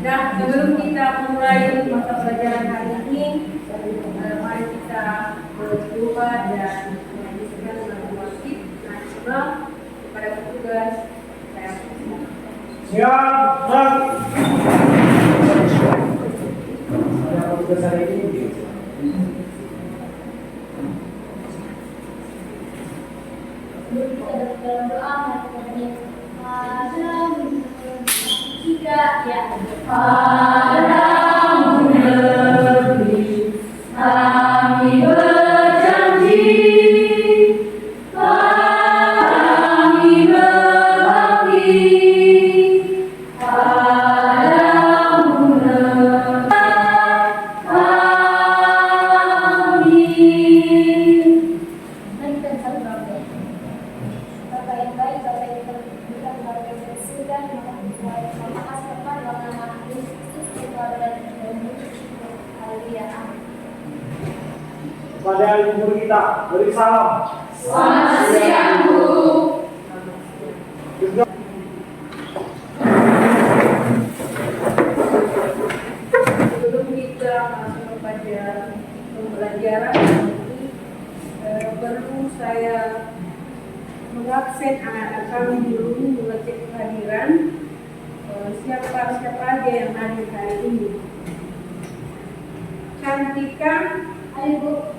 Nah, sebelum kita mulai mata pelajaran hari ini, mari kita berdoa dan menyanyikan lagu wasif nasional kepada petugas saya. Siap, ada petugas hari ini. Dalam doa tiga ya. Padamu negeri kami berjanji, kami berbakti. Padamu negeri kami. Dan kita selalu berdoa. Bapak yang baik, Bapak yang terbuka, Bapak yang bersudah, Pada ibu kita beri salam. Selamat siang, Bu. Sebelum kita masuk kepada pembelajaran ini, perlu saya mengabsen anak-anak kami dulu mengecek kehadiran siapa aja yang hadir hari ini. Cantika, Ayo, Bu.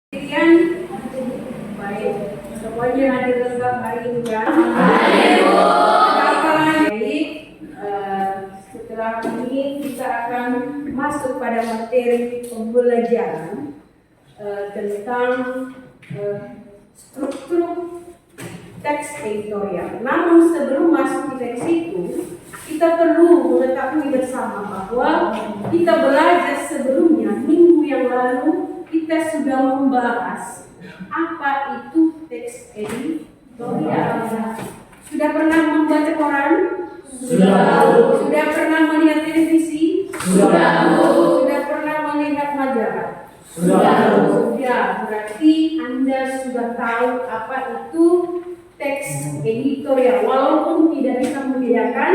Rian, baik, semuanya hadir lengkap hari ini ya. Baik, setelah ini kita akan masuk pada materi pembelajaran tentang struktur teks editorial. Namun sebelum masuk ke teks itu, kita perlu mengetahui bersama bahwa kita belajar sebelumnya, minggu yang lalu kita sudah membahas apa itu teks editorial. Sudah pernah membaca koran? Sudah. Sudah pernah melihat televisi? Sudah. Sudah pernah melihat majalah? Sudah. Berarti Anda sudah tahu apa itu teks editorial, walaupun tidak bisa membedakan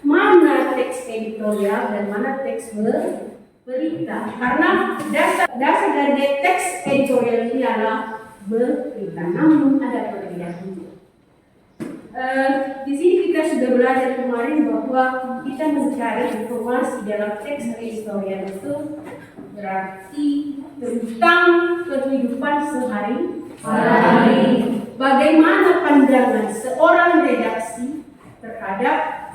mana teks editorial dan mana teks berita, karena dasar dari teks editorial ini adalah berita. Namun ada perbedaan. Di sini kita sudah belajar kemarin bahwa kita mencari informasi dalam teks editorial itu berarti tentang kehidupan sehari-hari. Bagaimana pandangan seorang redaksi terhadap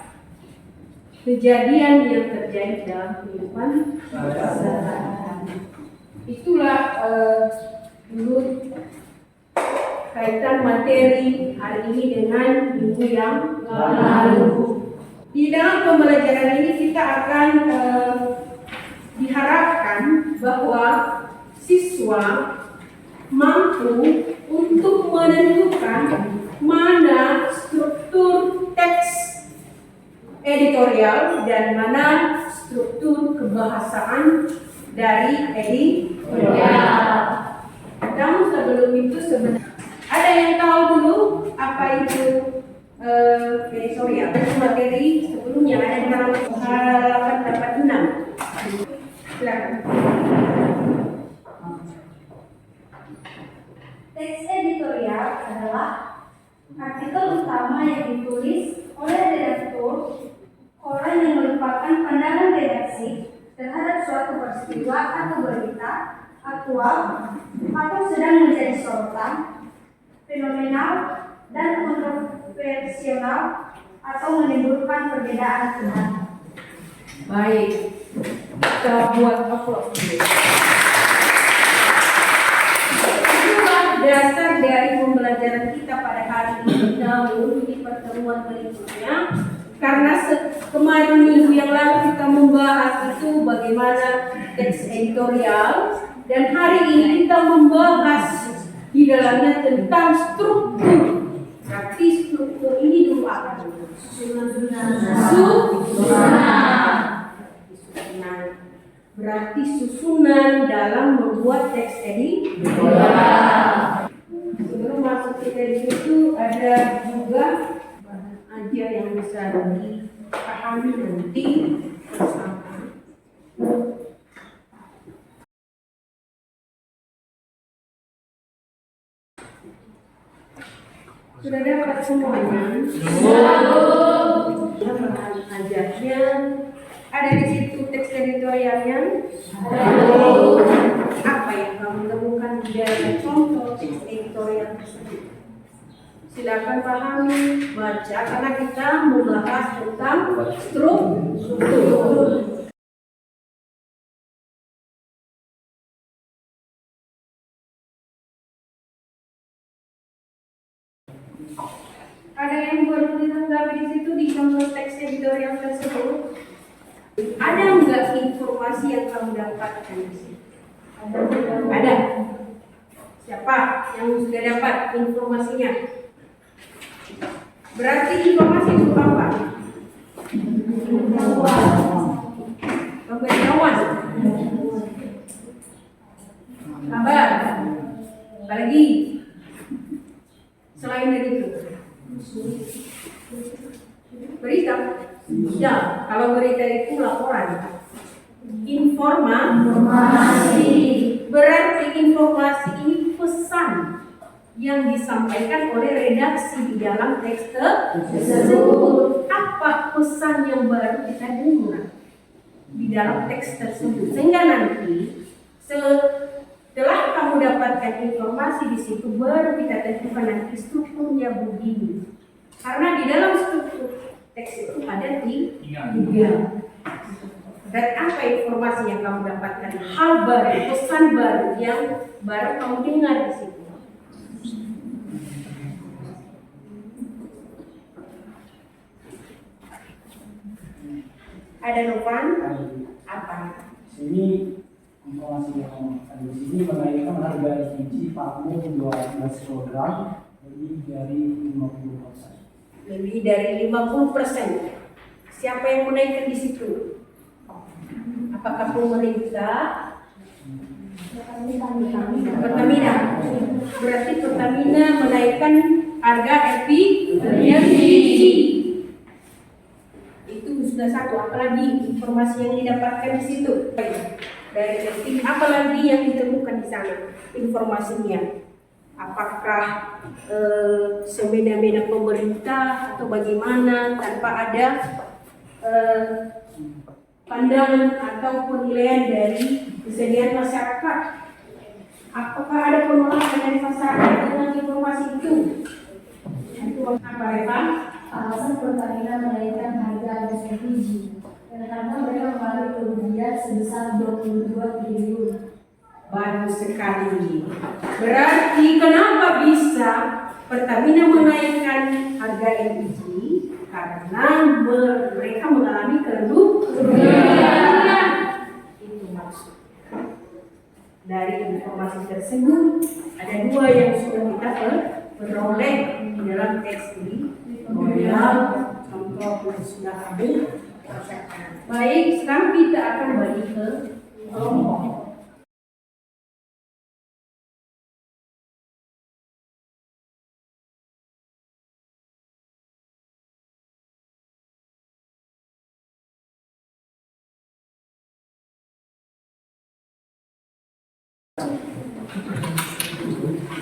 kejadian yang terjadi dalam kehidupan sehari-hari. Itulah dulu kaitan materi hari ini dengan minggu yang lalu. Di dalam pembelajaran ini kita akan diharapkan bahwa siswa mampu untuk menentukan mana struktur teks editorial dan mana struktur kebahasaan dari editorial. Namun sebelum itu sebenarnya ada yang tahu dulu apa itu editorial? Materi sebelumnya ada di halaman 86. Silakan. Teks editorial adalah artikel utama yang ditulis oleh redaktur koran yang merupakan pandangan redaksi terhadap suatu peristiwa atau berita aktual atau sedang menjadi sorotan, fenomenal dan kontroversial atau menimbulkan perbedaan pendapat. Baik, kita buat upload. Itulah dasar dari pembelajaran kita pada hari ini. Namun di pertemuan berikutnya, karena kemarin minggu yang lalu kita membahas itu bagaimana teks editorial, dan hari ini kita membahas di dalamnya tentang struktur. Berarti struktur ini dulu apa? Berarti susunan dalam membuat teks editorial. Sebelum masuk ke teks itu ada juga bisa dipahami nanti bersama. Sudah dapat semuanya? Bahan ajarnya ada di situ, teks editorialnya. Apa yang kamu temukan di dalam contoh teks editorial tersebut? Silakan pahami, baca, karena kita membahas tentang struktur. Ada yang baru ditanggapi di situ di contoh teks editorial tersebut? Ada enggak informasi yang kamu dapatkan di situ? Ada. Siapa yang sudah dapat informasinya? Berarti informasi itu apa? Pemberitahuan. Kabar. Apalagi selain dari itu. Berita. Ya, kalau berita itu laporan. Informasi. Berarti informasi ini pesan yang disampaikan oleh redaksi di dalam teks tersebut. Apa pesan yang baru kita dengar di dalam teks tersebut? Sehingga nanti setelah kamu dapatkan informasi di situ, baru kita tentukan nanti strukturnya begini. Karena di dalam struktur teks itu ada tiga. Dan apa informasi yang kamu dapatkan? Hal baru, pesan baru yang baru kamu dengar di situ. Ada Novan? Apa? Sini informasi yang ada di sini mengenaikan harga LPG Pakmu 12 kg lebih dari 50%. Lebih dari 50%. Siapa yang menaikkan di situ? Apakah pemerintah? Pertamina. Berarti Pertamina menaikkan harga LPG. Itu sudah satu. Apalagi informasi yang didapatkan di situ dari LPG. Apalagi yang ditemukan di sana informasinya. Apakah semena-mena pemerintah atau bagaimana tanpa ada pandangan atau penilaian dari kesediaan masyarakat? Apakah ada penolakan dari masyarakat dengan informasi itu? Apa Reva? Alasan Pertamina menaikkan harga LPG karena mereka mengalami kerugian sebesar 22 triliun. Bagus sekali. Berarti kenapa bisa Pertamina menaikkan harga LPG? Karena mereka mengalami kerugian. Itu maksud. Dari informasi tersebut ada dua yang sudah kita peroleh di dalam teks ini. Contoh yang sudah ada. Baik, sekarang kita akan balik ke kelompok.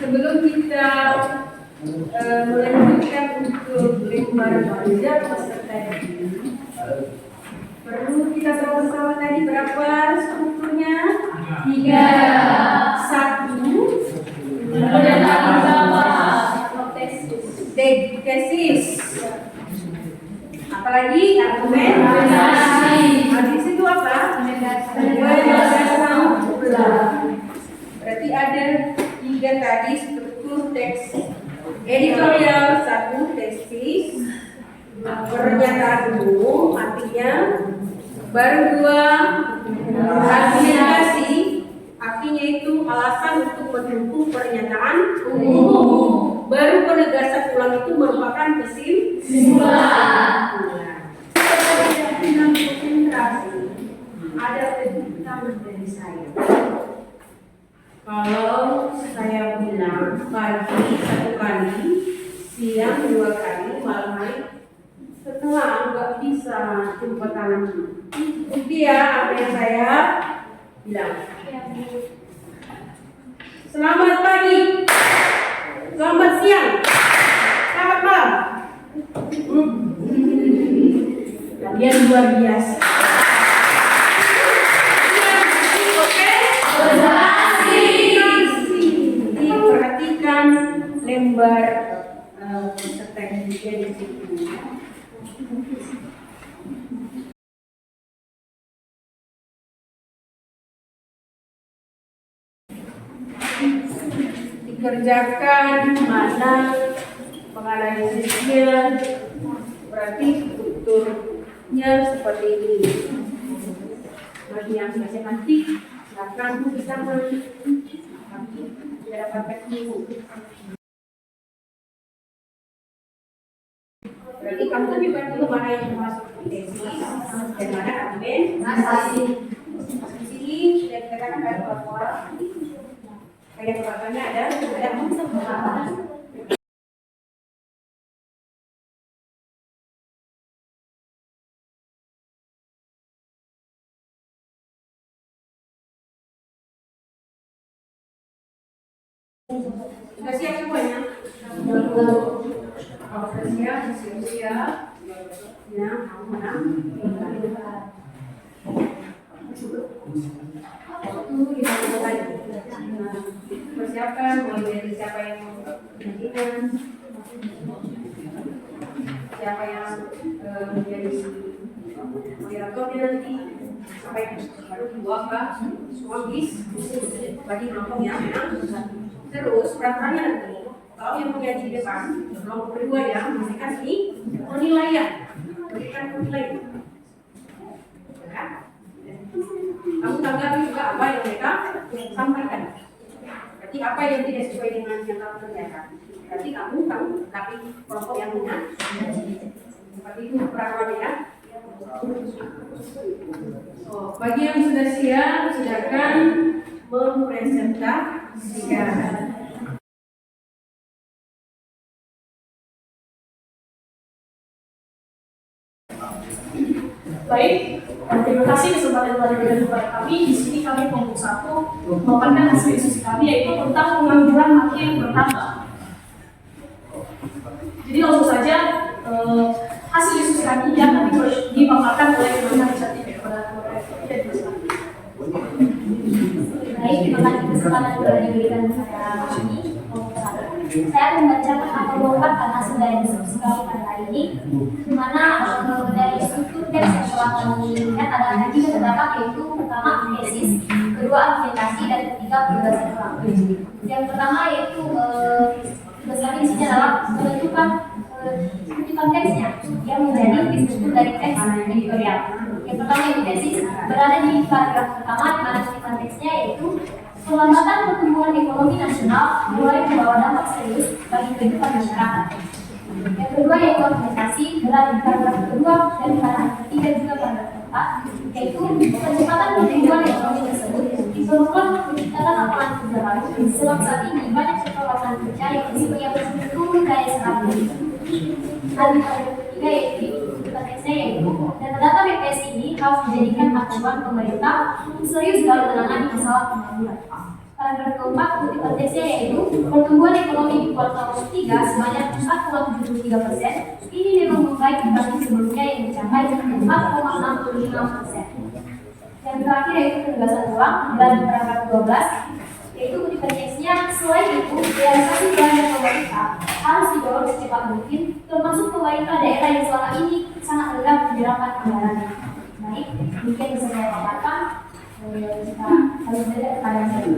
Sebelum kita melanjutkan untuk lembaran belajar peserta ini, perlu kita sama-sama tadi berapa strukturnya? 3. 1. Tesis. Apalagi argumentasi. Habis itu apa? Berarti ada 3 tadi struktur teks editorial, 1 tesis, pernyataan umum, artinya baru 2 argumentasi, artinya itu alasan untuk mendukung pernyataan umum. Baru penegasan ulang itu merupakan kesimpulan. Dengan konsentrasi ada tuntutan dari saya. Kalau saya bilang pagi 1 kali, siang 2 kali, malam hari setengah. bisa jumpa tangan. Itu ya apa yang saya bilang. Selamat pagi, selamat siang, selamat malam. Kalian luar biasa. Oke, perhatikan lembar peserta yang juga di situ. Dikerjakan mana penganalisisnya, berarti strukturnya seperti ini. Bagi yang sudah nanti silakan bisa tidak dapat teknik. Berarti kamu tunjukkan dulu mana yang masuk tesis dan mana admin. Di sini sudah dikatakan ada bahwa kayak kebakarannya ada sudah siap semuanya? Sudah siap. Ya, mana? Persiapkan mulai dari siapa yang menyajikan, siapa yang menjadi moderatornya nanti, sampai baru dibuka semua bis bagi kelompok yang terus peraturannya nanti. Kalau yang menjadi di depan, kelompok kedua ya, masih kasih penilaian, berikan penilaian. Kamu tanggapi juga apa yang mereka sampaikan. Berarti apa yang tidak sesuai dengan yang kamu kerjakan. Berarti kamu tapi kelompok yang punya. Seperti itu peraturannya ya. So, bagi yang sudah siap, silakan mempresentasikan. Baik, terima kasih kesempatan yang telah diberikan kepada kami. Di sini kami kelompok 1 memaparkan hasil diskusi kami yaitu tentang pengangguran makin bertambah. Jadi langsung saja hasil diskusi kami yang kami dipaparkan oleh teman-teman inisiatif kepada Baik, terima kasih kesempatan yang telah diberikan kepada kami. Saya akan membacakan atau memaparkan hasil dari diskusi kami pada hari ini, di mana dari struktur teks yang telah kami lihat ada 3 terdapat, yaitu pertama tesis, kedua argumentasi, dan ketiga penjelasan ulang. Yang pertama yaitu tugas kami di sini adalah menentukan teksnya yang menjadi struktur dari teks editorial. Yang pertama yaitu tesis berada di paragraf pertama, di mana teksnya yaitu perlambatan pertumbuhan ekonomi nasional mulai membawa dampak serius bagi kehidupan masyarakat. Yang kedua yaitu argumentasi berada di paragraf kedua dan paragraf ketiga juga paragraf keempat, yaitu percepatan pertumbuhan ekonomi tersebut diperlukan menciptakan lapangan kerja baru, sebab saat ini banyak sektor lapangan kerja yang turun daya serap. Dan paragraf ketiga yaitu teksnya yaitu dan data BPS ini harus dijadikan acuan pemerintah untuk serius dalam menangani masalah pengangguran. Paragraf keempat kutipan teksnya yaitu pertumbuhan ekonomi di kuartal 3 sebanyak 4,73%. Ini memang membaik dibanding sebelumnya yang mencapai 4,65%. Yang terakhir yaitu penegasan ulang dan paragraf 12 yaitu kutipan teksnya selain itu realisasi belanja pemerintah harus didorong secepat mungkin, termasuk pemerintah daerah yang selama ini sangat rendah penyerapan anggarannya. Baik, demikian bisa saya paparkan. Jika harus beda kepada saya.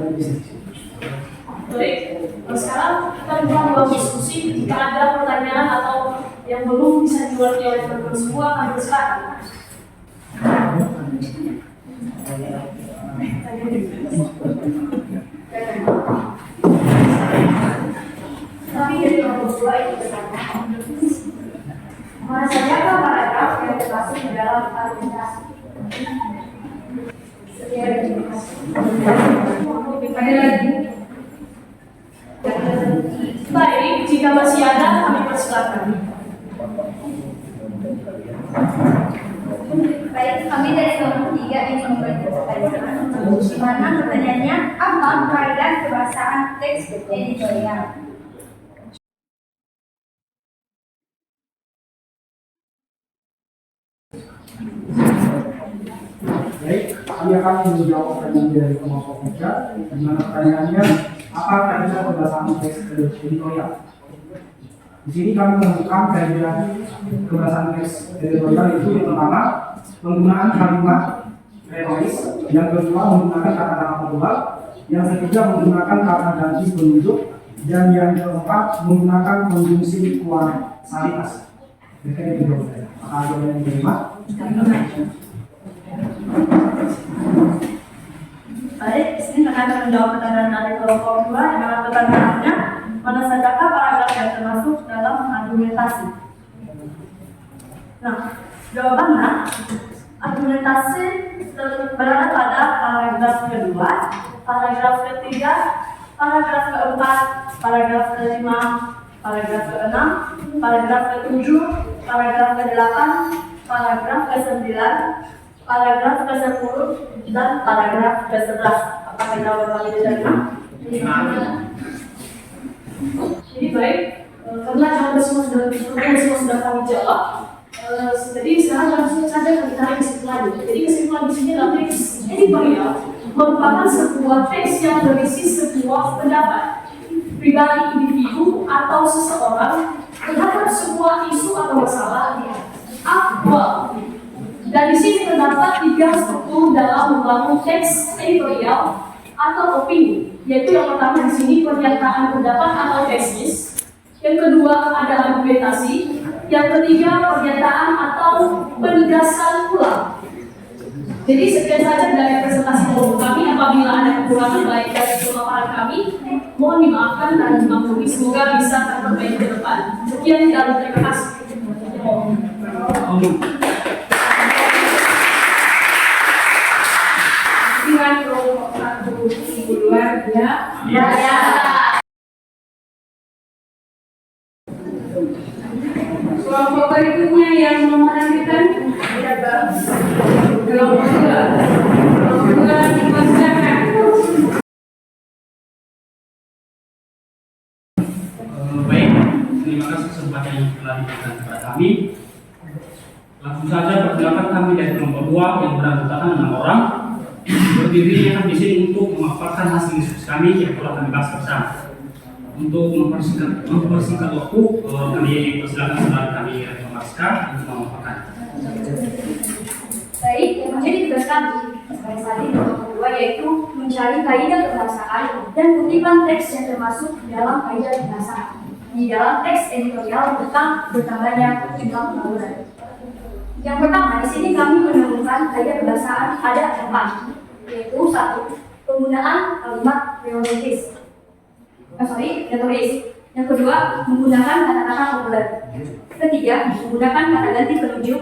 Baik, sekarang kita mulai dalam diskusi. Jika ada pertanyaan atau yang belum bisa diwakili oleh teman-teman semua, kami persilakan. Tapi dari kelompok 2 itu bersama. Mana saja paragraf yang termasuk di dalam argumentasi. Ada lagi? Baik, jika masih ada, kami persilakan. Baik, kami dari kelompok 3 ingin membacakan di mana pertanyaannya apa kaidah kebahasaan teks editorial? Baik, kami akan menjawab pertanyaan dari kelompok 3. Di mana pertanyaannya apa kaidah kebahasaan teks editorial? Di sini kami menemukan kaidah kebahasaan teks editorial itu yang pertama penggunaan kalimat retoris, yang kedua menggunakan kata-kata verbal, yang ketiga menggunakan kata ganti penunjuk, dan yang keempat menggunakan konjungsi kualitas. Mereka itu dulu. Apakah ada yang diterima? Baik, di sini akan menjawab pertanyaan dari kelompok 2 yang mana pertanyaannya mana sajakah paragraf yang termasuk dalam argumentasi? Nah, jawabannya argumentasi berada pada paragraf kedua, paragraf ketiga, paragraf keempat, paragraf kelima, paragraf keenam, paragraf ketujuh, paragraf ke-8, paragraf ke-9, paragraf ke-10, dan paragraf ke-11. Apakah jawaban diterima? Jadi baik, karena jawaban semua sudah kami jawab. Jadi sekarang langsung saja kita tarik kesimpulan. Jadi kesimpulan di sini adalah teks editorial merupakan sebuah teks yang berisi sebuah pendapat pribadi individu atau seseorang terhadap sebuah isu atau masalah aktual. Dan di sini terdapat 3 struktur dalam membangun teks editorial atau opini, yaitu yang pertama di sini pernyataan pendapat atau tesis, yang kedua ada argumentasi, yang ketiga pernyataan atau penegasan ulang. Jadi sekian saja dari presentasi kelompok kami. Apabila ada kekurangan baik dari pemaparan kami, mohon dimaafkan dan dimaklumi. Semoga bisa terperbaiki ke depan. Sekian dan terima kasih. Dengan kelompok 1 luar ya. Kelompok berikutnya yang memenangkan kelompok 2 dibacakan. Baik, terima kasih kesempatan yang telah diberikan kepada kami. Langsung saja perkenalkan kami dari kelompok 2 yang beranggotakan 6 orang. Berdiri akan di sini untuk memaparkan hasil diskusi kami yang telah kami bahas bersama. Untuk mempersingkat waktu, kami persilakan saudara kami Rektor Marska untuk memaparkan. Baik, yang menjadi tugas kami sebagai tadi kelompok 2 yaitu mencari kaidah kebahasaan dan kutipan teks yang termasuk dalam kaidah kebahasaan di dalam teks editorial tentang bertambahnya jumlah pengaturan. Yang pertama, di sini kami menemukan kaidah kebahasaan ada 4, yaitu 1. Penggunaan kalimat retoris. Yang kedua, menggunakan kata-kata populer. Ketiga, menggunakan kata ganti penunjuk.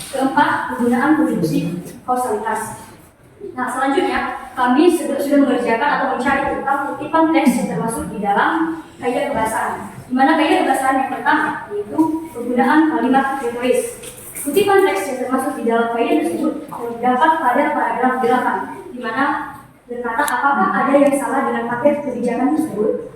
Keempat, penggunaan konjungsi kausalitas. Nah, selanjutnya kami sudah mengerjakan atau mencari tentang kutipan teks yang termasuk di dalam kaidah kebahasaan. Di mana kaidah kebahasaan yang pertama yaitu penggunaan kalimat retoris. Kutipan teks yang termasuk di dalam kaidah tersebut terdapat pada paragraf 8, di mana berkata apakah ada yang salah dengan paket kebijakan tersebut.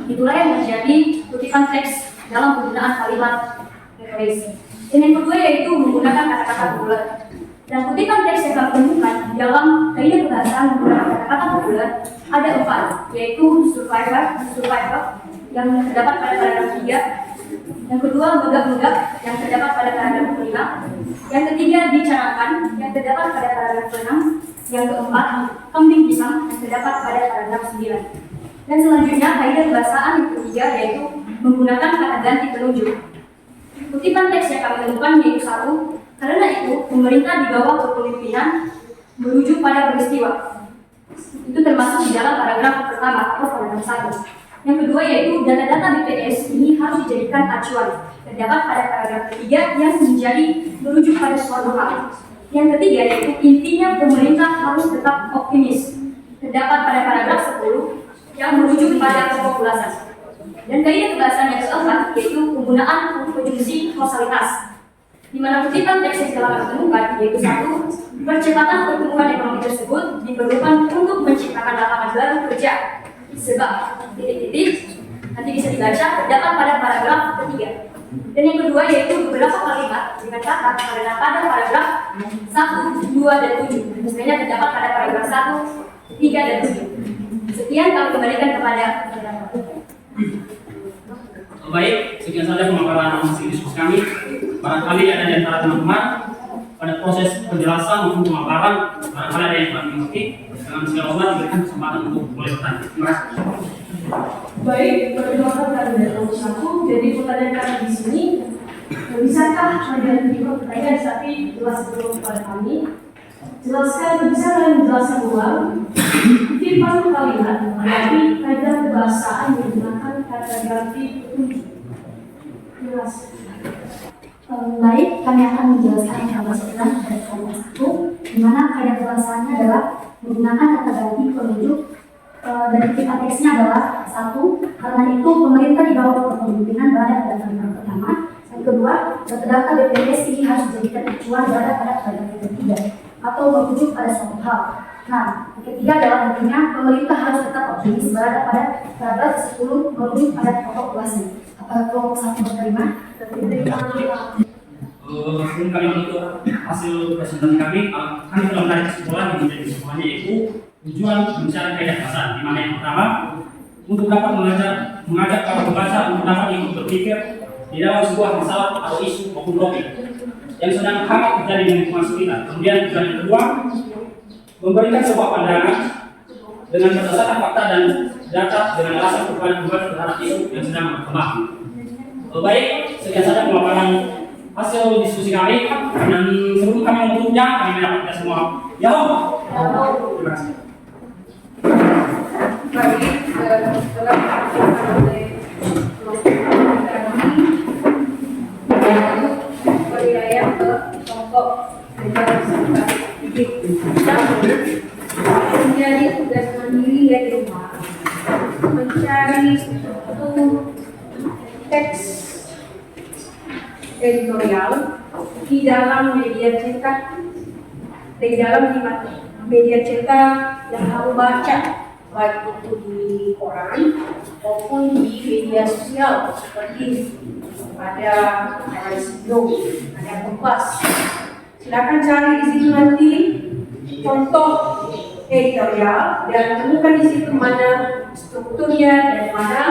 Itulah yang menjadi kutipan teks dalam penggunaan kalimat retoris. Dan yang kedua yaitu menggunakan kata-kata populer. Dan kutipan teks yang kami temukan dalam kaidah kebahasaan menggunakan kata-kata populer ada 4, yaitu survivor yang terdapat pada paragraf 3, yang kedua megap-megap yang terdapat pada paragraf 5, yang ketiga dicanangkan yang terdapat pada paragraf 6, yang keempat kambing pisang yang terdapat pada paragraf 9. Dan selanjutnya kaidah kebahasaan yang ketiga yaitu menggunakan kata ganti penunjuk. Kutipan teks yang kami temukan yaitu 1. Karena itu pemerintah di bawah kepemimpinan merujuk pada peristiwa. Itu termasuk di dalam paragraf pertama atau paragraf 1. Yang kedua yaitu data-data BPS ini harus dijadikan acuan. Terdapat pada paragraf ketiga yang menjadi merujuk pada suatu hal. Yang ketiga yaitu intinya pemerintah harus tetap optimis. Terdapat pada paragraf 10 yang merujuk pada pokok ulasan. Dan kaidah kebahasaan yang keempat yaitu penggunaan konjungsi kausalitas. di mana kutipan teks yang telah kami temukan yaitu satu, percepatan pertumbuhan ekonomi tersebut diperlukan untuk menciptakan lapangan baru kerja. Sebab titik-titik nanti bisa dibaca terdapat pada paragraf ketiga. Dan yang kedua yaitu beberapa kalimat dengan kata pada paragraf 1, 2, dan 7. Sebenarnya terdapat pada paragraf 1, 3, dan 7. Sekian kami kembalikan kepada Baik, sekian saja pemaparan hasil diskusi kami. Barangkali ada di antara teman-teman pada proses penjelasan maupun pemaparan, barangkali ada yang kurang mengerti. Dengan segala hormat diberikan kesempatan untuk boleh bertanya. Terima kasih. Baik, perkenalkan kami dari nomor 1. Jadi pertanyaan kami di sini, bisakah kalian berikut pertanyaan tapi jelaskan dulu kepada kami? Jelaskan, bisa kalian jelaskan ulang kutipan kalimat mengenai kaidah kebahasaan yang menggunakan kata ganti petunjuk. Terima kasih. Baik, kami akan menjelaskan yang bersangkutan pada kalimat 1, di mana kaidah kebahasaannya adalah menggunakan kata ganti penunjuk. Dan kutipan teksnya adalah 1, karena itu pemerintah di bawah kepemimpinan berada pada kalimat pertama. Yang kedua, data BPJS ini harus dijadikan acuan berada pada kalimat ketiga atau merujuk pada suatu hal. Nah, yang ketiga adalah tentunya pemerintah harus tetap optimis berada pada paragraf 10 merujuk pada pokok ulasan. Apakah kelompok 1 berterima? Sebelum kami menutup hasil presentasi kami telah menarik kesimpulan yang menjadi kesimpulannya yaitu tujuan mencari kaidah kebahasaan, di mana yang pertama untuk dapat mengajak para pembaca untuk dapat ikut berpikir di dalam sebuah masalah atau isu maupun topik yang sedang hangat terjadi di lingkungan sekitar. Kemudian tujuan yang kedua memberikan sebuah pandangan dengan berdasarkan fakta dan data dengan alasan perubahan terhadap isu yang sedang berkembang. Baik, sekian saja pemaparan hasil diskusi kami, dan sebelum kami menutupnya kami mengajak kita semua Yahoo. Terima kasih. Baik, setelah oleh wilayah ke kelompok menjadi tugas mandiri ya di rumah mencari satu teks editorial di dalam media cetak, di dalam media cetak yang kamu baca, baik itu di koran maupun di media sosial seperti ada Sido, ada Kompas. Silakan cari di situ nanti contoh editorial dan temukan di situ mana strukturnya dan mana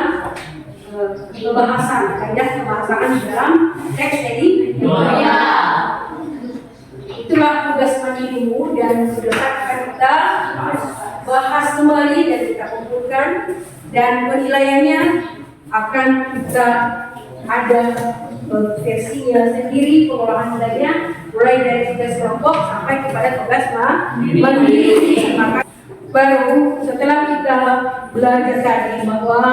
kebahasan, kaidah kebahasaan dalam teks editorial. Itulah tugas mandirimu dan sudah akan kita bahas kembali dan kita kumpulkan dan penilaiannya akan kita ada versinya sendiri, pengolahan nilainya mulai dari tugas kelompok sampai kepada tugas mandiri. Maka baru setelah kita belajar tadi bahwa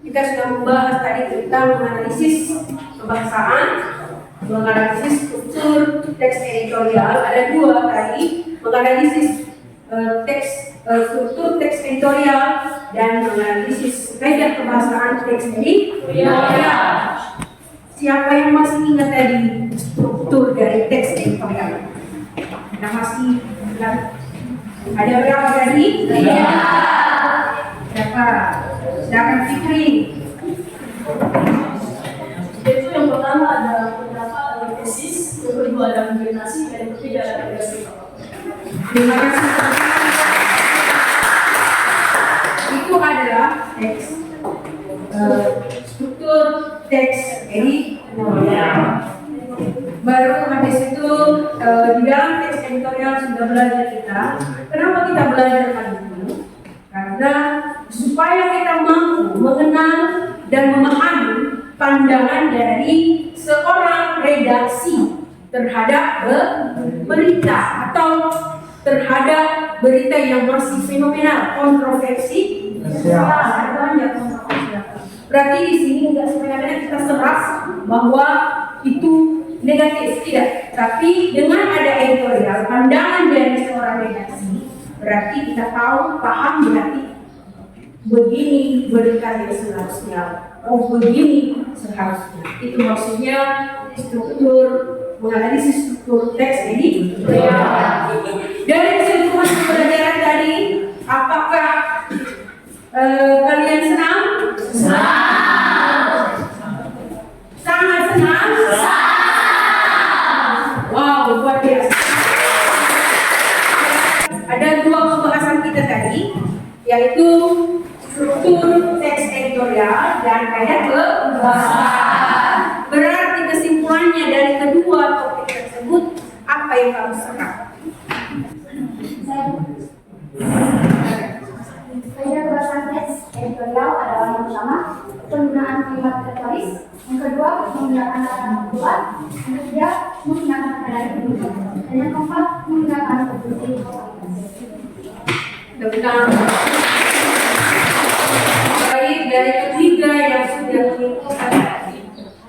kita sudah membahas tadi tentang menganalisis kebahasaan, menganalisis struktur teks editorial, ada dua tadi, menganalisis struktur teks editorial dan menganalisis kaidah kebahasaan teks editorial. Siapa yang masih ingat tadi struktur dari teks editorial? Kita masih ingat? Ada berapa tadi? Iya. Berapa? Silakan Fikri. Itu yang pertama ada pendapat tesis, yang kedua ada argumentasi, dan yang ketiga ada redaksi. Terima kasih. Itu adalah teks struktur teks editorial. Baru habis itu di dalam teks editorial sudah belajar kita. Kenapa kita belajar hal itu? Karena supaya kita mampu mengenal dan memahami pandangan dari seorang redaksi terhadap berita atau terhadap berita yang masih fenomenal, kontroversi, banyak kontroversi. Berarti di sini nggak sebenarnya kita serap bahwa itu negatif, tidak. Tapi dengan ada editorial, pandangan dari seorang redaksi, berarti kita tahu, paham berarti begini beritanya seharusnya, oh begini seharusnya. Itu maksudnya struktur menganalisis struktur teks editorial. Dari keseluruhan pembelajaran tadi, apakah kalian senang? Sangat senang? Wow, luar biasa. Ada dua pembahasan kita tadi, yaitu struktur teks editorial dan kaidah kebahasaan. Berarti kesimpulannya dari kedua topik tersebut, apa yang kamu serap? Kaidah kebahasaan teks editorial adalah yang pertama, penggunaan kalimat tertulis, yang kedua, menggunakan kata membuat, yang ketiga, menggunakan kata penunjuk, dan yang keempat, menggunakan konstruksi Tentang baik dari ketiga yang sudah diinfokan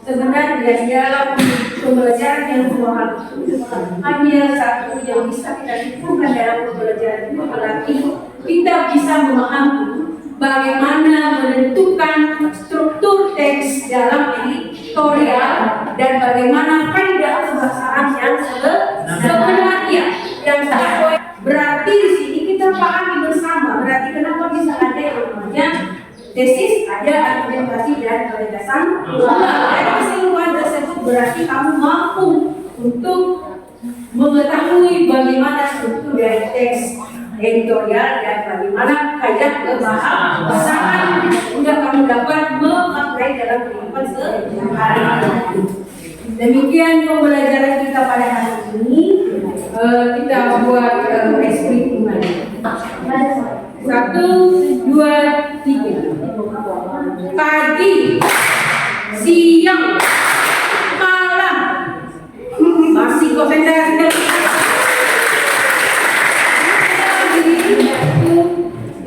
sebenarnya di dalam pembelajaran yang dua hal itu hanya satu yang bisa kita simpulkan dalam pembelajaran itu berarti kita bisa memahami bagaimana menentukan struktur teks dalam editorial dan bagaimana kaidah kebahasaan yang sebenarnya yang sesuai. Berarti di sini kita pahami bersama. Berarti kenapa bisa ada yang namanya tesis, ada argumentasi dan penjelasan. Dari keseluruhan tersebut berarti kamu mampu untuk mengetahui bagaimana struktur dari teks editorial dan bagaimana kaidah kebahasaan. Sudah kamu dapat memakai dalam kehidupan sehari-hari. Demikian pembelajaran kita pada hari ini. Kita buat eksplisit kembali. 1, 2, 3. Pagi, siang, malam. Masih komentar.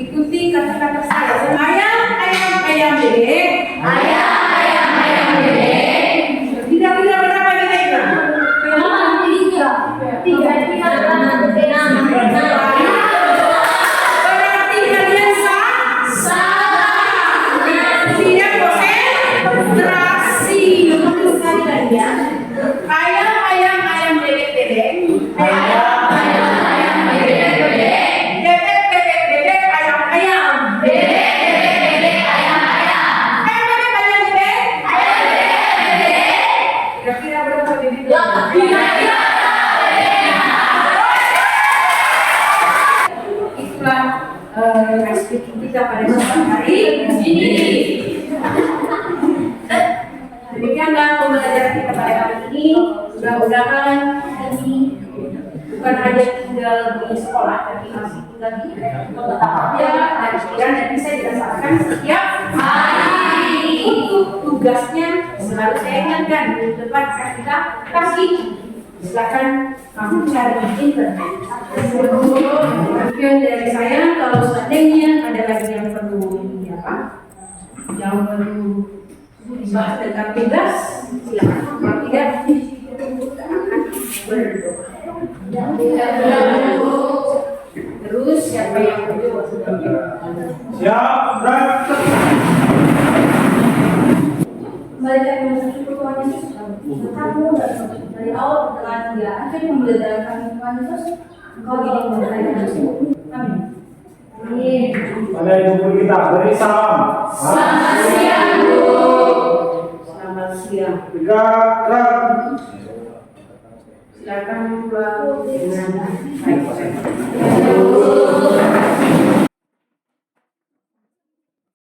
Ikuti kata-kata saya. Ayam, ayam, ayam bebek. Ayam, ayam, ayam bebek. Tidak berapa bebeknya? Tiga. Berarti kalian tidak konsentrasi. Sekali lagi ya. Ayam bebek. Ayam bebek. Bebek ayam. Kira-kira berapa bebek? Itulah speaking kita pada malam hari ini. Demikianlah pembelajaran kita pada hari ini. Mudah-mudahan ini bukan hanya tinggal di sekolah, tapi masih tinggal di kota kerja dan bisa dirasakan setiap hari. Untuk tugasnya selalu saya ingatkan di depan kita kasih. Silakan kamu cari di internet. Demikian dari saya. Kalau seandainya ada lagi yang perlu yang perlu dibahas tentang tugas, silakan. Kalau tidak, kita akan berdoa. Terus siapa yang berdoa? Siap, gerak. Kembali lagi mensyukur Tuhan Yesus. Kamu dari awal pertengahan hingga akhir pembelajaran kami Tuhan Yesus, Engkau tidak memberkati kami. Amin. Amin. Pada ibu kita beri salam. Selamat siang, Bu. Selamat siang. Gerak. Silakan pulang dengan baik.